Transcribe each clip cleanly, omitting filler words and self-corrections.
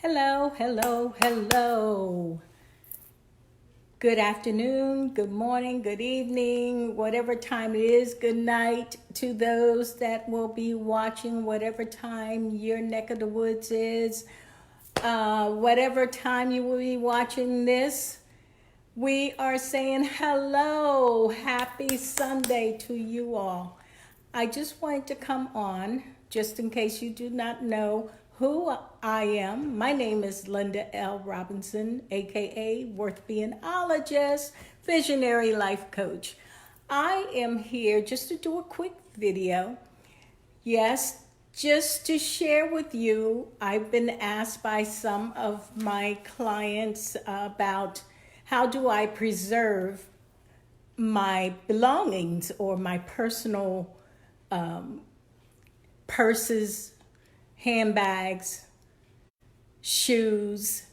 Hello, hello, hello. Good afternoon, good morning, good evening, whatever time it is. Good night to those that will be watching, whatever time your neck of the woods is. Whatever time you will be watching this, we are saying hello. Happy Sunday to you all. I just wanted to come on, just in case you do not know who I am. My name is Linda L. Robinson, aka Worth Beingologist, Visionary Life Coach. I am here just to do a quick video. Yes, just to share with you, I've been asked by some of my clients about how do I preserve my belongings or my personal purses, handbags, shoes,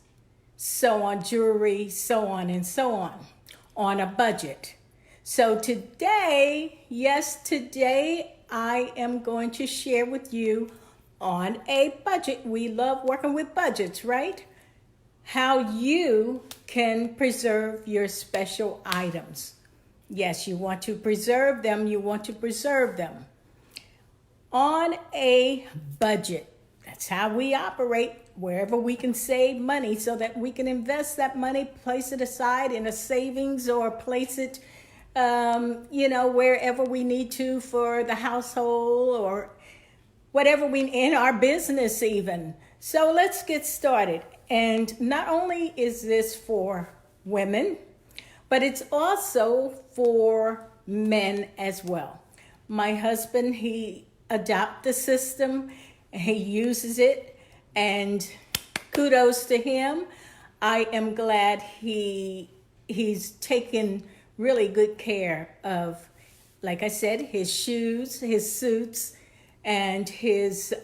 so on, jewelry, so on, on a budget. So today, today I am going to share with you on a budget. We love working with budgets, right? How you can preserve your special items. Yes, you want to preserve them, on a budget. That's how we operate, wherever we can save money so that we can invest that money, place it aside in a savings or place it, wherever we need to for the household or whatever we, in our business even. So let's get started. And not only is this for women, but it's also for men as well. My husband, he adopted the system, he uses it, and kudos to him. I am glad he's taken really good care of, like I said, his shoes, his suits, and his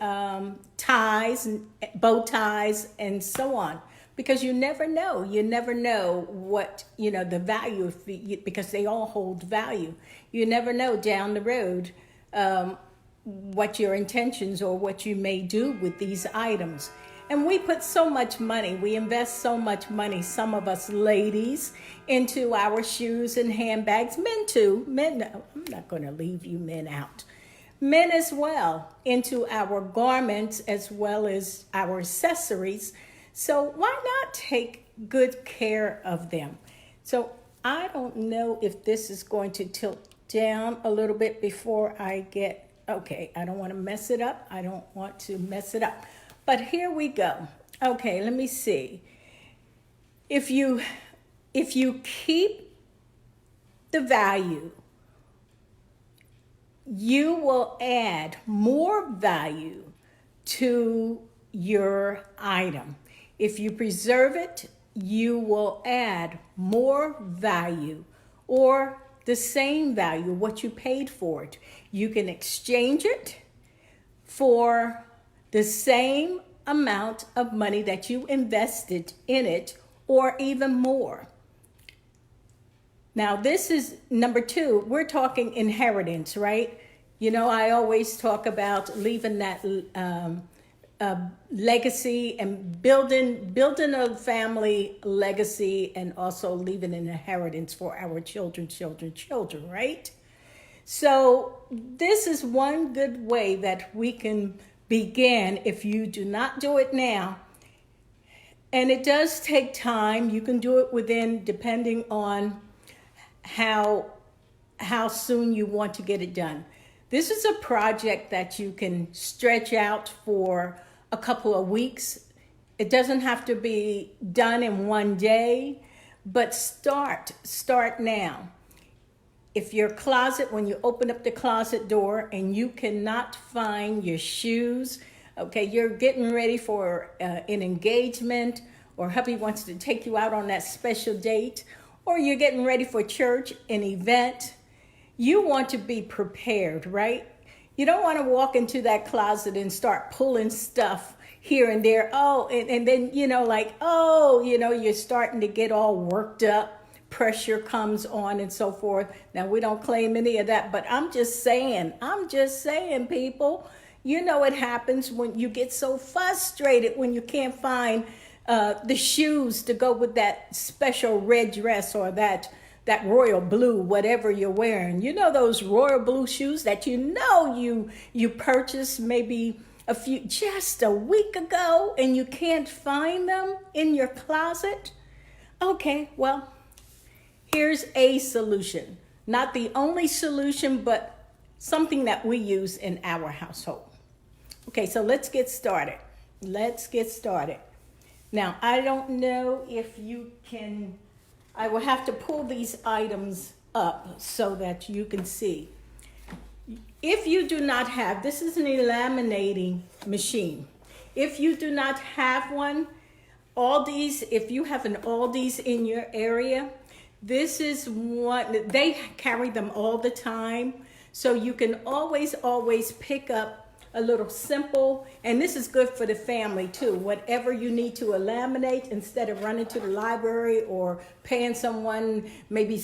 ties, and bow ties, and so on. Because you never know what, the value, because they all hold value. You never know down the road what your intentions or what you may do with these items. And we put so much money, we invest so much money, some of us ladies, into our shoes and handbags. Men too, I'm not going to leave you men out. Men as well, into our garments as well as our accessories. So why not take good care of them? So I don't know if this is going to tilt down a little bit before I get, okay, I don't want to mess it up. But here we go. Okay, let me see. If you keep the value, you will add more value to your item. If you preserve it, you will add more value or the same value, what you paid for it. You can exchange it for the same amount of money that you invested in it or even more. Now, this is number two. We're talking inheritance, right? I always talk about leaving that legacy and building a family legacy, and also leaving an inheritance for our children, right? So this is one good way that we can begin if you do not do it now. And it does take time. You can do it within, depending on how soon you want to get it done. This is a project that you can stretch out for a couple of weeks. It doesn't have to be done in one day, but start now. If your closet, when you open up the closet door and you cannot find your shoes, okay, you're getting ready for an engagement, or hubby wants to take you out on that special date, or you're getting ready for church, an event, you want to be prepared, right? You don't want to walk into that closet and start pulling stuff here and there. And then, you're starting to get all worked up. Pressure comes on and so forth. Now, we don't claim any of that, but I'm just saying, people, You know it happens when you get so frustrated when you can't find the shoes to go with that special red dress or that royal blue, whatever you're wearing. You know those royal blue shoes that you purchased maybe just a week ago and you can't find them in your closet? Okay, well, here's a solution. Not the only solution, but something that we use in our household. Okay, so let's get started. Let's get started. Now, I don't know if you can, I will have to pull these items up so that you can see. If you do not have, this is an laminating machine. If you do not have one, Aldi's, if you have an Aldi's in your area, this is what, they carry them all the time. So you can always pick up a little simple, and this is good for the family too. Whatever you need to laminate, instead of running to the library or paying someone, maybe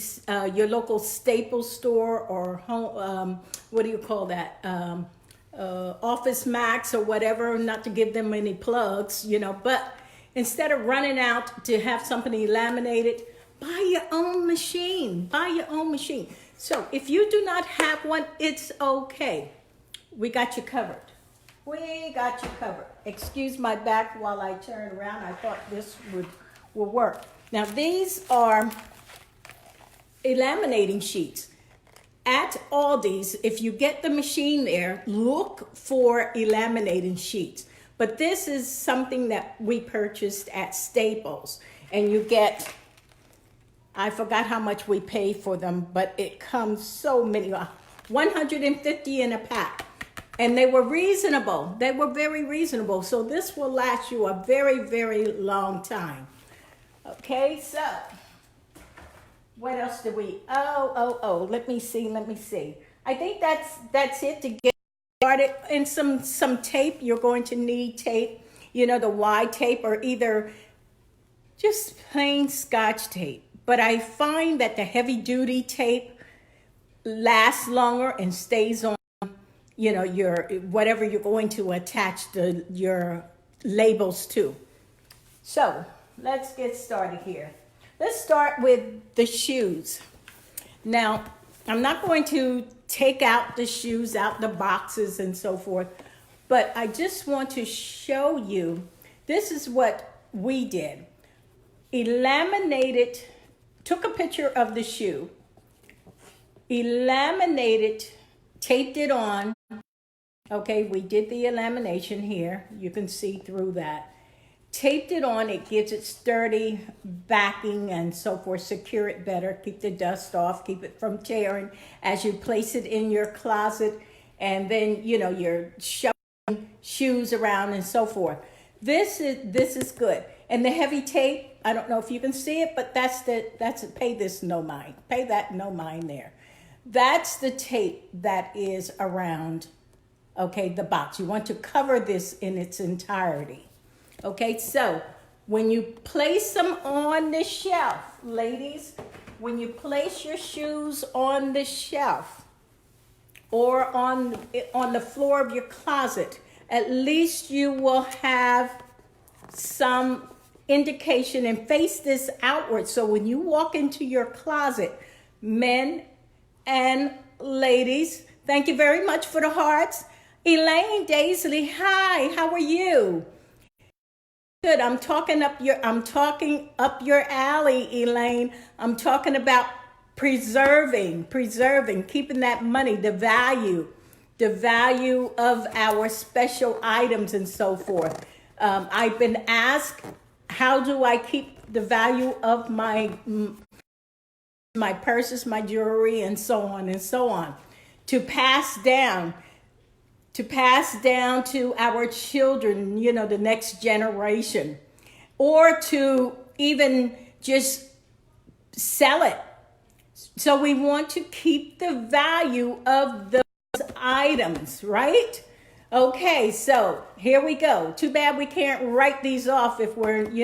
your local Staples store or home, what do you call that? Office Max or whatever, not to give them any plugs, but instead of running out to have something laminated, buy your own machine. Buy your own machine. So if you do not have one, it's okay. We got you covered. We got you covered. Excuse my back while I turn around. I thought this would work. Now these are laminating sheets. At Aldi's, if you get the machine there, look for laminating sheets. But this is something that we purchased at Staples. And you get, I forgot how much we pay for them, but it comes so many, 150 in a pack. And they were reasonable. They were very reasonable. So this will last you a very, very long time. Okay, so what else do we, let me see. I think that's it to get started. And some tape. You're going to need tape, the wide tape or either just plain Scotch tape. But I find that the heavy duty tape lasts longer and stays on, your whatever you're going to attach your labels to. So let's get started here. Let's start with the shoes. Now, I'm not going to take out the shoes out the boxes and so forth, but I just want to show you, this is what we did. Took a picture of the shoe, laminated, taped it on. Okay, we did the lamination here. You can see through that. Taped it on, it gives it sturdy backing and so forth, secure it better, keep the dust off, keep it from tearing as you place it in your closet, and then, you're shoving shoes around and so forth. This is good. And the heavy tape, I don't know if you can see it, but that's pay this no mind. Pay that no mind there. That's the tape that is around, okay, the box. You want to cover this in its entirety. Okay, so when you place them on the shelf, ladies, when you place your shoes on the shelf or on the floor of your closet, at least you will have some indication and face this outward. So when you walk into your closet, men and ladies, thank you very much for the hearts. Elaine Daisley, hi, how are you? Good. I'm talking up your alley, Elaine. I'm talking about preserving, keeping that money, the value of our special items and so forth. I've been asked, how do I keep the value of my purses, my jewelry, and so on, to pass down to our children, the next generation, or to even just sell it. So we want to keep the value of those items, right? Okay, so here we go. Too bad we can't write these off if we're, they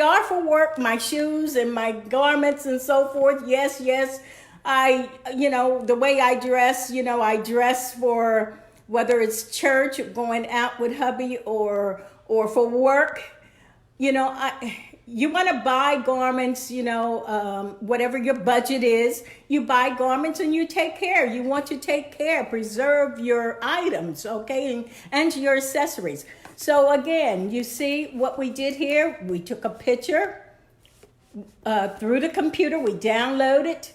are for work, my shoes and my garments and so forth. Yes. The way I dress, I dress for whether it's church or going out with hubby or for work. You know, you want to buy garments, whatever your budget is, you buy garments and you take care. You want to take care, preserve your items, okay, and your accessories. So again, you see what we did here? We took a picture through the computer, we download it,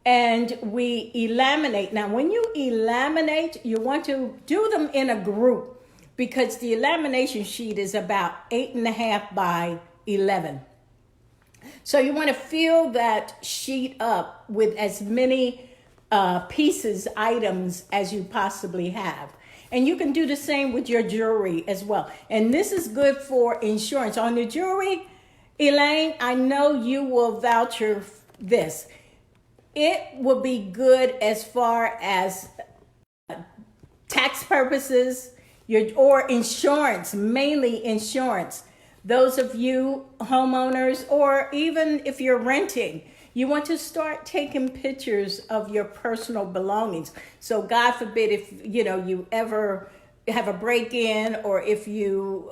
and we laminate. Now, when you laminate, you want to do them in a group, because the lamination sheet is about 8.5 by 11. So you want to fill that sheet up with as many pieces, items as you possibly have. And you can do the same with your jewelry as well. And this is good for insurance. On the jewelry, Elaine, I know you will voucher this. It will be good as far as tax purposes, or insurance, mainly insurance. Those of you homeowners, or even if you're renting, you want to start taking pictures of your personal belongings. So God forbid if you ever have a break-in, or if you,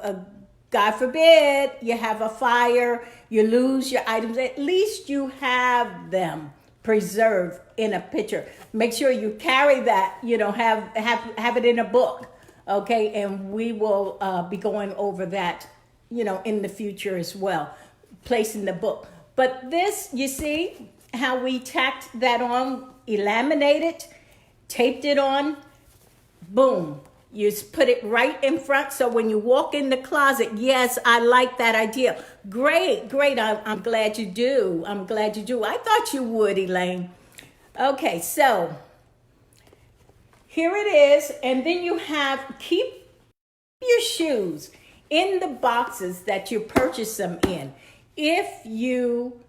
God forbid, you have a fire, you lose your items, at least you have them preserved in a picture. Make sure you carry that, have it in a book. Okay, and we will be going over that, in the future as well, placing the book. But this, you see how we tacked that on, laminated, taped it on, boom. You just put it right in front, so when you walk in the closet, yes, I like that idea. Great, I'm glad you do. I thought you would, Elaine. Okay, so here it is, and then you keep your shoes in the boxes that you purchase them in. If you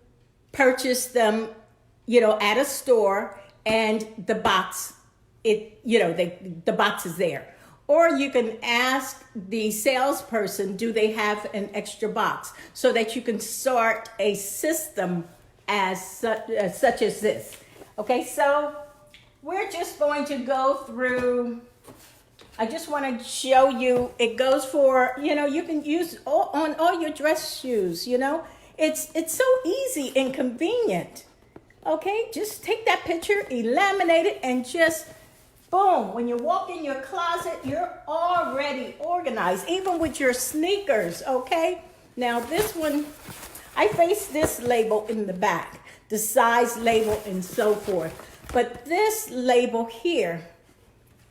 purchase them, at a store and the box, the box is there. Or you can ask the salesperson, do they have an extra box, so that you can start a system as such as this. Okay, so we're just going to go through. I just want to show you, it goes for, you can use on all your dress shoes, It's so easy and convenient. Okay, just take that picture, laminate it, and just boom. When you walk in your closet, you're already organized, even with your sneakers, okay? Now this one, I faced this label in the back, the size label and so forth. But this label here,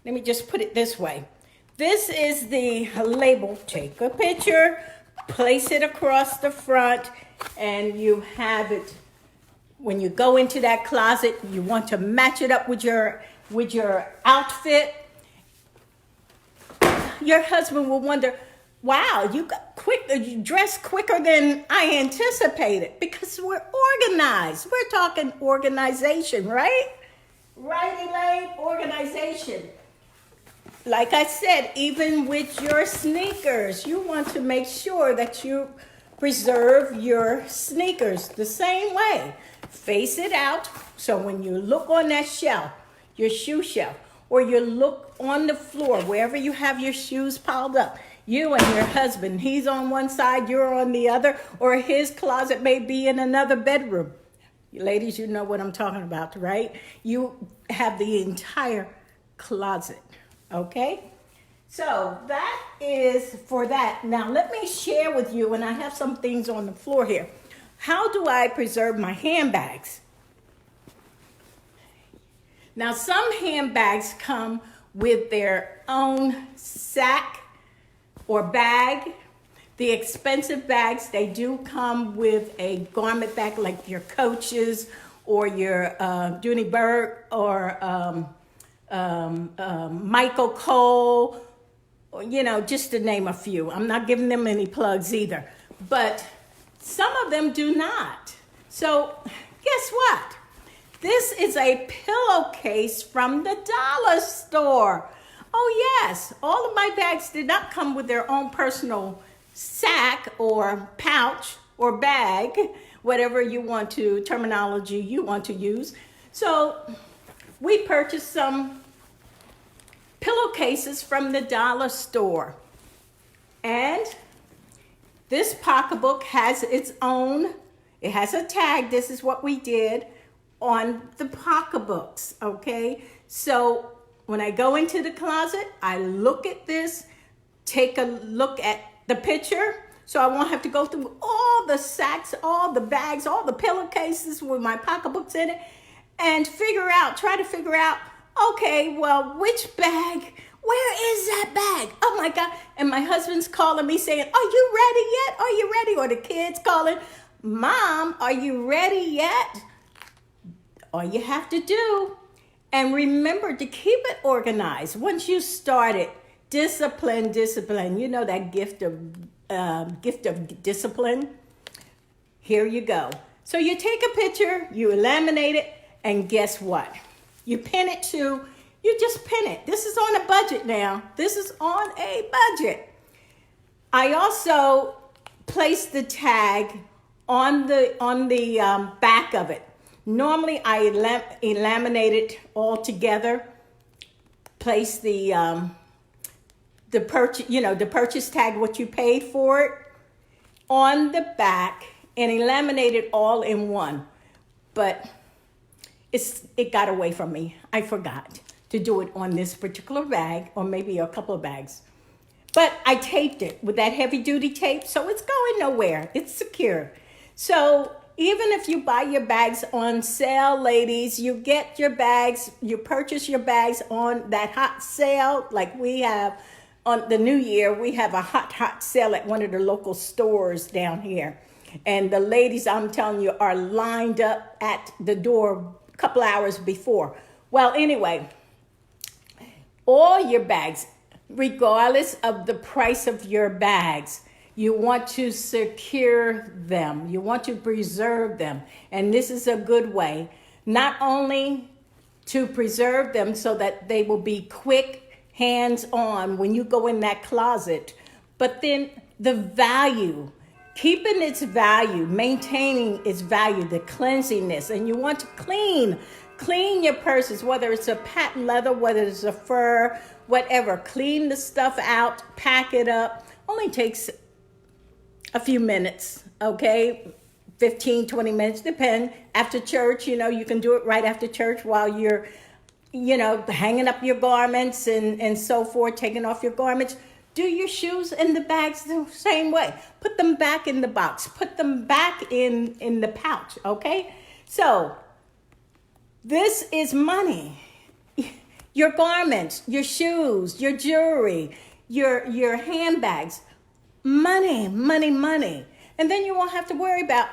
let me just put it this way. This is the label. Take a picture, place it across the front, and you have it. When you go into that closet, you want to match it up with your outfit. Your husband will wonder, wow, you dressed quicker than I anticipated, because we're organized. We're talking organization, right? Right, Elaine? Organization. Like I said, even with your sneakers, you want to make sure that you preserve your sneakers the same way. Face it out, so when you look on that shelf, your shoe shelf, or you look on the floor, wherever you have your shoes piled up, you and your husband, he's on one side, you're on the other, or his closet may be in another bedroom. Ladies, you know what I'm talking about, right? You have the entire closet, okay? So that is for that. Now let me share with you, and I have some things on the floor here. How do I preserve my handbags? Now some handbags come with their own sack or bag. The expensive bags, they do come with a garment bag, like your Coaches or your Dooney Burke or Michael Cole, or, just to name a few. I'm not giving them any plugs either. But some of them do not. So guess what? This is a pillowcase from the dollar store. Oh yes, all of my bags did not come with their own personal sack or pouch or bag, whatever terminology you want to use. So we purchased some pillowcases from the dollar store. And this pocketbook has its own, it has a tag. This is what we did on the pocketbooks, okay? So when I go into the closet, I look at this, take a look at the picture, so I won't have to go through all the sacks, all the bags, all the pillowcases with my pocketbooks in it, and try to figure out, okay, well, which bag, where is that bag? Oh my God. And my husband's calling me saying, are you ready yet? Are you ready? Or the kids calling, Mom, are you ready yet? All you have to do, and remember to keep it organized. Once you start it, discipline. You know that gift of discipline. Here you go. So you take a picture, you laminate it, and guess what? You pin it to. You just pin it. This is on a budget now. This is on a budget. I also placed the tag on the back of it. Normally, I laminate it all together. Place the purchase tag, what you paid for it, on the back, and laminate it all in one. But it got away from me. I forgot to do it on this particular bag, or maybe a couple of bags. But I taped it with that heavy duty tape, so it's going nowhere. It's secure. So even if you buy your bags on sale, ladies, you get your bags, you purchase your bags on that hot sale, like we have on the New Year. We have a hot sale at one of the local stores down here. And the ladies, I'm telling you, are lined up at the door a couple hours before. Well, anyway, all your bags, regardless of the price of your bags, you want to secure them. You want to preserve them. And this is a good way, not only to preserve them so that they will be quick, hands-on when you go in that closet, but then the value, keeping its value, maintaining its value, the cleansiness. And you want to clean your purses, whether it's a patent leather, whether it's a fur, whatever. Clean the stuff out, pack it up. Only takes a few minutes, okay? 15, 20 minutes, depend. After church, you can do it right after church while you're, hanging up your garments and so forth, taking off your garments. Do your shoes and the bags the same way. Put them back in the box. Put them back in the pouch, okay? So this is money. Your garments, your shoes, your jewelry, your handbags. Money. And then you won't have to worry about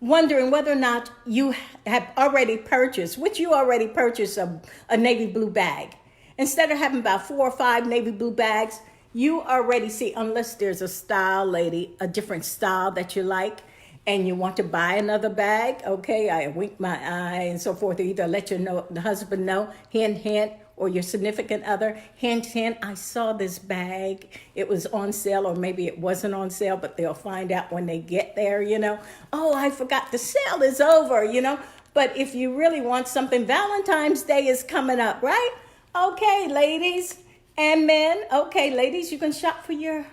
wondering whether or not you have already purchased, which you already purchased a navy blue bag. Instead of having about 4 or 5 navy blue bags, you already see, unless there's a style, lady, a different style that you like, and you want to buy another bag, okay, I wink my eye and so forth, or either let the husband know, hint, or your significant other, hint, I saw this bag. It was on sale, or maybe it wasn't on sale, but they'll find out when they get there, Oh, I forgot the sale is over, But if you really want something, Valentine's Day is coming up, right? Okay, ladies and men. Okay, ladies, you can shop for your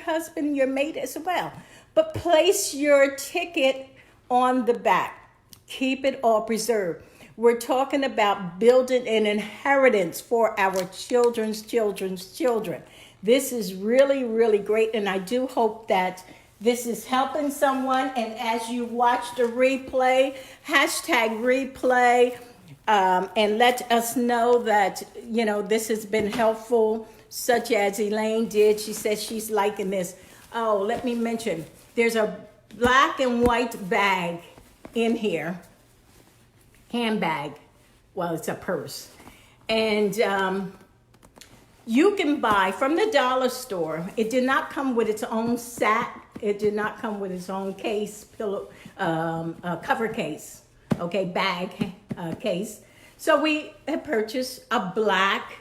husband, your mate as well. But place your ticket on the back. Keep it all preserved. We're talking about building an inheritance for our children's children. This is really, really great, and I do hope that this is helping someone. And as you watch the replay, #replay, and let us know that, this has been helpful, such as Elaine did. She says she's liking this. Oh, let me mention, there's a black and white bag in here. Handbag. Well, it's a purse. And you can buy from the dollar store. It did not come with its own sack. It did not come with its own case, pillow, cover case, okay, bag case. So we have purchased a black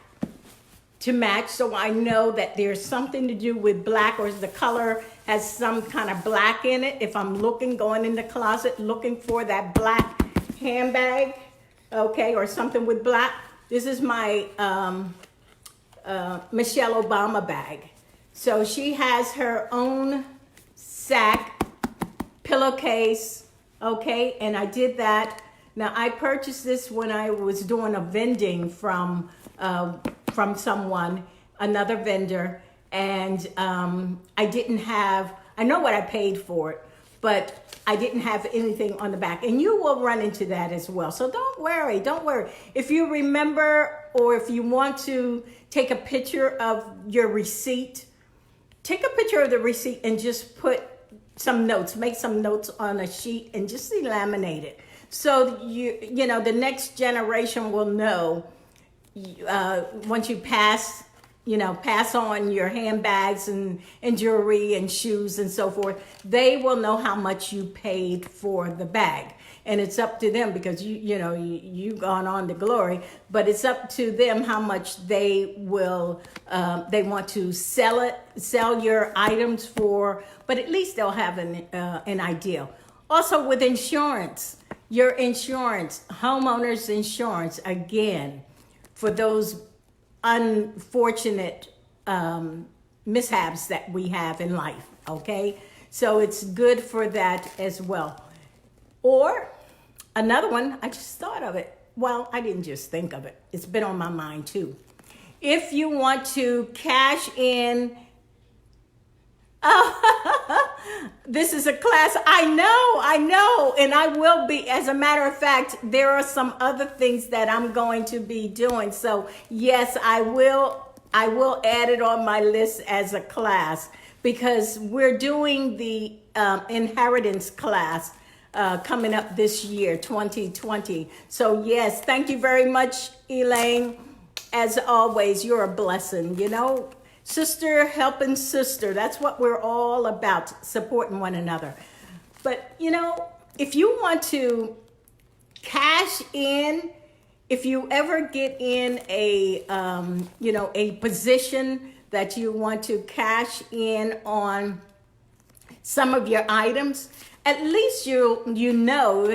to match, so I know that there's something to do with black, or the color has some kind of black in it. If I'm going in the closet, looking for that black handbag, okay, or something with black. This is my Michelle Obama bag. So she has her own sack, pillowcase, okay, and I did that. Now I purchased this when I was doing a vending from someone, another vendor, and I didn't have, I know what I paid for it, but I didn't have anything on the back. And you will run into that as well. So don't worry, don't worry. If you remember, or if you want to take a picture of your receipt, take a picture of the receipt and just put some notes, make some notes on a sheet and just laminate it. So you know, the next generation will know, once you pass on your handbags and jewelry and shoes and so forth, they will know how much you paid for the bag. And it's up to them, because you've gone on to glory, but it's up to them how much they will, they want to sell your items for, but at least they'll have an idea. Also with insurance, your insurance, homeowner's insurance, again, for those unfortunate mishaps that we have in life, okay? So it's good for that as well. Or another one, I just thought of it. Well, I didn't just think of it. It's been on my mind too. If you want to cash in, this is a class, I know, and I will be. As a matter of fact, there are some other things that I'm going to be doing. So yes, I will add it on my list as a class, because we're doing the inheritance class coming up this year, 2020. So yes, thank you very much, Elaine. As always, you're a blessing, sister helping sister. That's what we're all about, supporting one another. But if you want to cash in, if you ever get in a position that you want to cash in on some of your items, at least you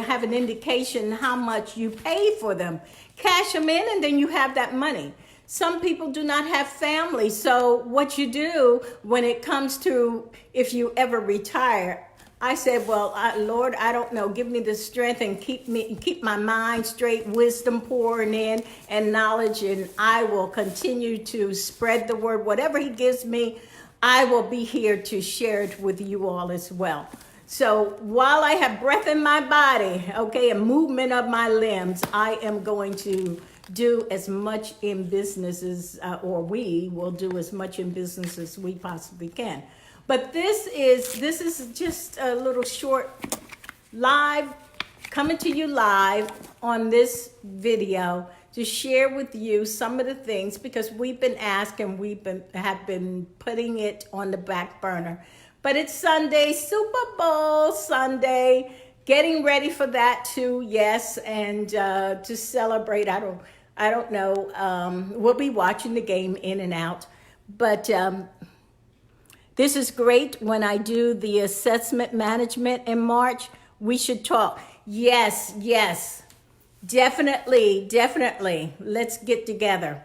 have an indication how much you pay for them. Cash them in, and then you have that money. Some people do not have family, so what you do when it comes to, if you ever retire, I said, well, Lord, I don't know, give me the strength and keep my mind straight, wisdom pouring in, and knowledge, and I will continue to spread the word. Whatever he gives me, I will be here to share it with you all as well. So while I have breath in my body, okay, and movement of my limbs, I am going to do as much in business as, or we will do as much in business as we possibly can. But this is just a little short live, coming to you live on this video to share with you some of the things, because we've been asked and have been putting it on the back burner. But it's Sunday, Super Bowl Sunday, getting ready for that too, yes, and to celebrate. I don't know. We'll be watching the game in and out, but this is great. When I do the assessment management in March, we should talk. Yes, definitely. Let's get together.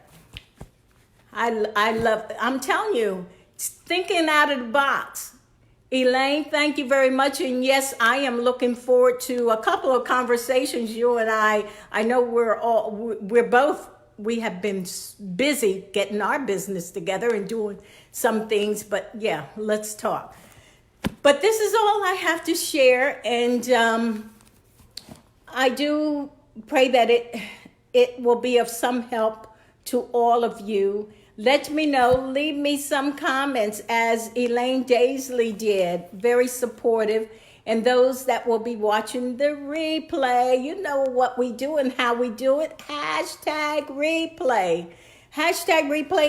I'm telling you, thinking out of the box. Elaine, thank you very much. And yes, I am looking forward to a couple of conversations. You and I know we have been busy getting our business together and doing some things, but yeah, let's talk. But this is all I have to share. And I do pray that it will be of some help to all of you. Let me know, leave me some comments, as Elaine Daisley did, very supportive. And those that will be watching the replay, you know what we do and how we do it. Hashtag replay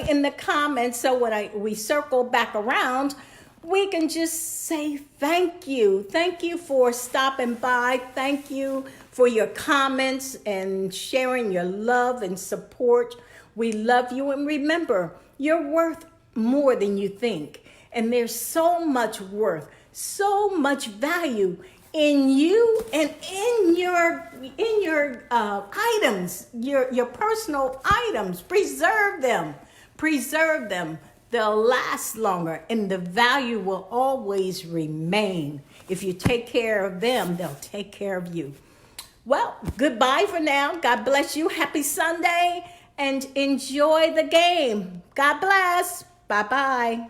in the comments. So when we circle back around, we can just say thank you. Thank you for stopping by. Thank you for your comments and sharing your love and support. We love you, and remember, you're worth more than you think. And there's so much worth, so much value in you and in your items, your personal items. Preserve them. preserve them. They'll last longer, and the value will always remain. If you take care of them, they'll take care of you. Well, goodbye for now. God bless you. Happy Sunday, and enjoy the game. God bless. Bye-bye.